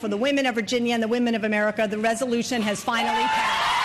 For the women of Virginia and the women of America, the resolution has finally passed.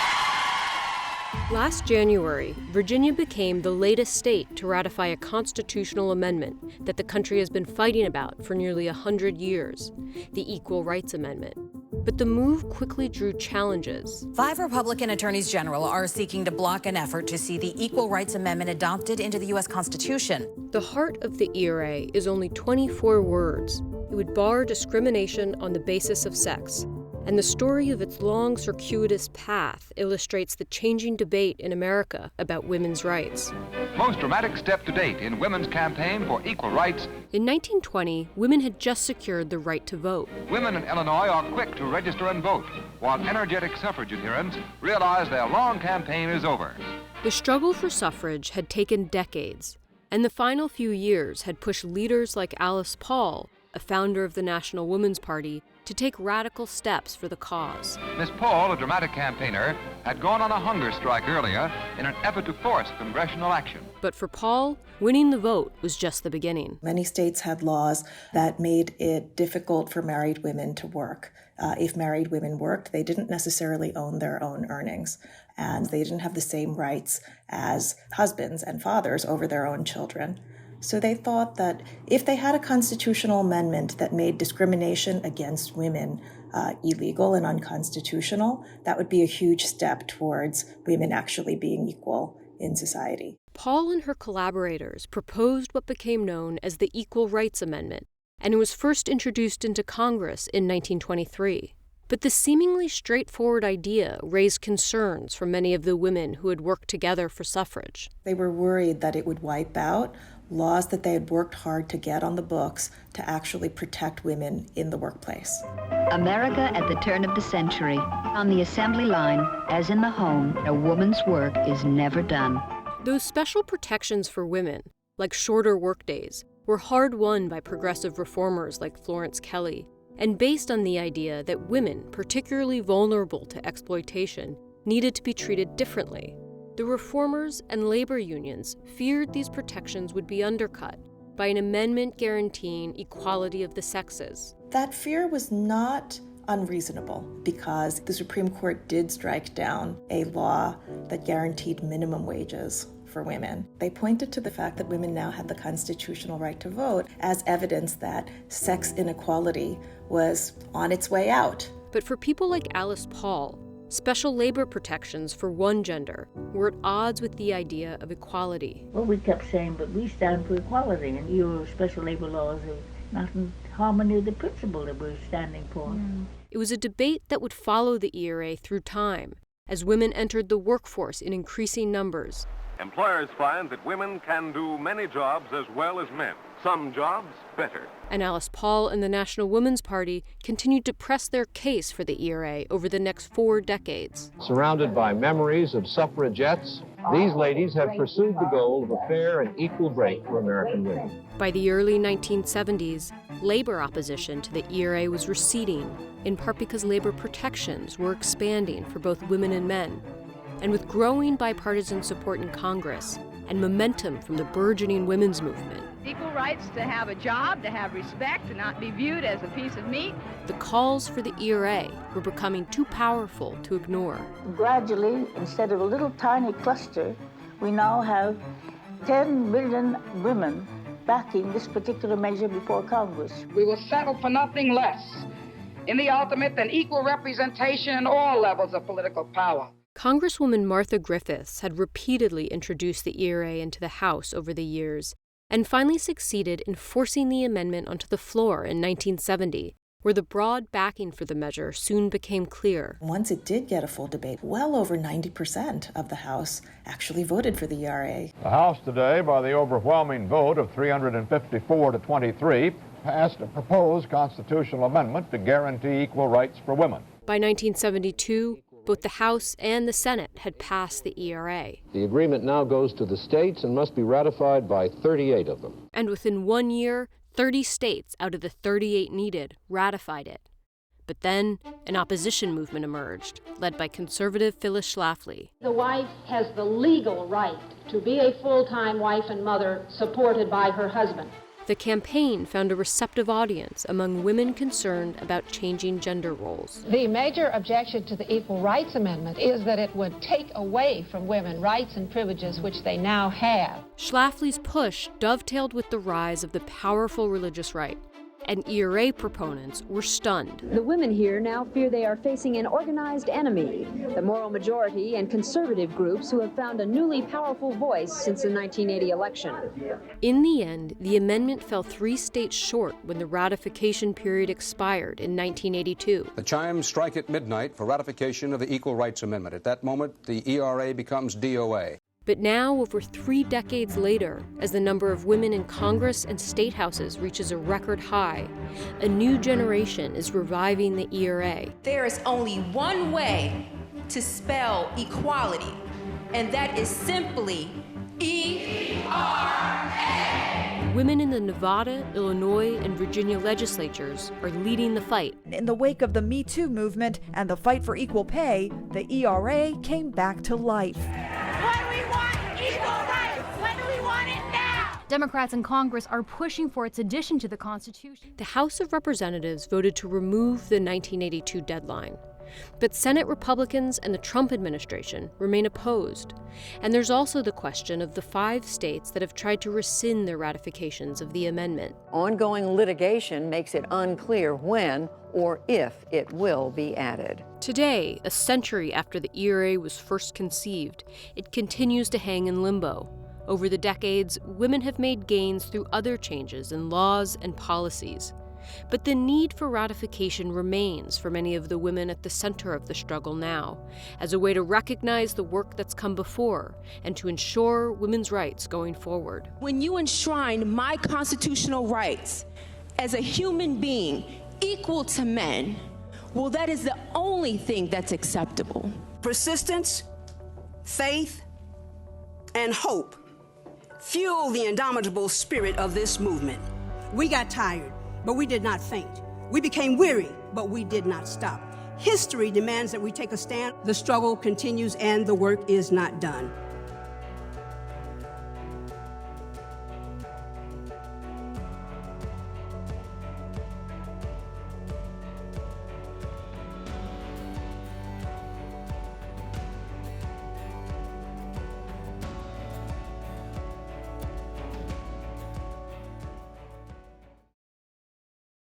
Last January, Virginia became the latest state to ratify a constitutional amendment that the country has been fighting about for nearly 100 years, the Equal Rights Amendment. But the move quickly drew challenges. 5 Republican attorneys general are seeking to block an effort to see the Equal Rights Amendment adopted into the U.S. Constitution. The heart of the ERA is only 24 words. It would bar discrimination on the basis of sex. And the story of its long, circuitous path illustrates the changing debate in America about women's rights. Most dramatic step to date in women's campaign for equal rights. In 1920, women had just secured the right to vote. Women in Illinois are quick to register and vote, while energetic suffrage adherents realize their long campaign is over. The struggle for suffrage had taken decades, and the final few years had pushed leaders like Alice Paul, a founder of the National Woman's Party, to take radical steps for the cause. Miss Paul, a dramatic campaigner, had gone on a hunger strike earlier in an effort to force congressional action. But for Paul, winning the vote was just the beginning. Many states had laws that made it difficult for married women to work. If married women worked, they didn't necessarily own their own earnings, and they didn't have the same rights as husbands and fathers over their own children. So they thought that if they had a constitutional amendment that made discrimination against women illegal and unconstitutional, that would be a huge step towards women actually being equal in society. Paul and her collaborators proposed what became known as the Equal Rights Amendment, and it was first introduced into Congress in 1923. But the seemingly straightforward idea raised concerns for many of the women who had worked together for suffrage. They were worried that it would wipe out laws that they had worked hard to get on the books to actually protect women in the workplace. America at the turn of the century. On the assembly line, as in the home, a woman's work is never done. Those special protections for women, like shorter workdays, were hard won by progressive reformers like Florence Kelley, and based on the idea that women, particularly vulnerable to exploitation, needed to be treated differently. The reformers and labor unions feared these protections would be undercut by an amendment guaranteeing equality of the sexes. That fear was not unreasonable because the Supreme Court did strike down a law that guaranteed minimum wages for women. They pointed to the fact that women now had the constitutional right to vote as evidence that sex inequality was on its way out. But for people like Alice Paul, special labor protections for one gender were at odds with the idea of equality. Well, we kept saying, but we stand for equality, and your special labor laws are not in harmony with the principle that we're standing for. It was a debate that would follow the ERA through time, as women entered the workforce in increasing numbers. Employers find that women can do many jobs as well as men, some jobs better. And Alice Paul and the National Woman's Party continued to press their case for the ERA over the next 4 decades. Surrounded by memories of suffragettes, these ladies have pursued the goal of a fair and equal break for American women. By the early 1970s, labor opposition to the ERA was receding, in part because labor protections were expanding for both women and men. And with growing bipartisan support in Congress and momentum from the burgeoning women's movement, equal rights to have a job, to have respect, to not be viewed as a piece of meat, the calls for the ERA were becoming too powerful to ignore. Gradually, instead of a little tiny cluster, we now have 10 million women backing this particular measure before Congress. We will settle for nothing less in the ultimate than equal representation in all levels of political power. Congresswoman Martha Griffiths had repeatedly introduced the ERA into the House over the years, and finally succeeded in forcing the amendment onto the floor in 1970, where the broad backing for the measure soon became clear. Once it did get a full debate, well over 90% of the House actually voted for the ERA. The House today, by the overwhelming vote of 354 to 23, passed a proposed constitutional amendment to guarantee equal rights for women. By 1972, both the House and the Senate had passed the ERA. The agreement now goes to the states and must be ratified by 38 of them. And within 1 year, 30 states out of the 38 needed ratified it. But then an opposition movement emerged, led by conservative Phyllis Schlafly. The wife has the legal right to be a full-time wife and mother supported by her husband. The campaign found a receptive audience among women concerned about changing gender roles. The major objection to the Equal Rights Amendment is that it would take away from women rights and privileges which they now have. Schlafly's push dovetailed with the rise of the powerful religious right, and ERA proponents were stunned. The women here now fear they are facing an organized enemy, the moral majority and conservative groups who have found a newly powerful voice since the 1980 election. In the end, the amendment fell 3 states short when the ratification period expired in 1982. The chimes strike at midnight for ratification of the Equal Rights Amendment. At that moment, the ERA becomes DOA. But now, over 3 decades later, as the number of women in Congress and state houses reaches a record high, a new generation is reviving the ERA. There is only one way to spell equality, and that is simply ERA. Women in the Nevada, Illinois, and Virginia legislatures are leading the fight. In the wake of the Me Too movement and the fight for equal pay, the ERA came back to life. Democrats in Congress are pushing for its addition to the Constitution. The House of Representatives voted to remove the 1982 deadline. But Senate Republicans and the Trump administration remain opposed. And there's also the question of the 5 states that have tried to rescind their ratifications of the amendment. Ongoing litigation makes it unclear when or if it will be added. Today, a century after the ERA was first conceived, it continues to hang in limbo. Over the decades, women have made gains through other changes in laws and policies. But the need for ratification remains for many of the women at the center of the struggle now, as a way to recognize the work that's come before and to ensure women's rights going forward. When you enshrine my constitutional rights as a human being equal to men, well, that is the only thing that's acceptable. Persistence, faith, and hope fuel the indomitable spirit of this movement. We got tired, but we did not faint. We became weary, but we did not stop. History demands that we take a stand. The struggle continues and the work is not done.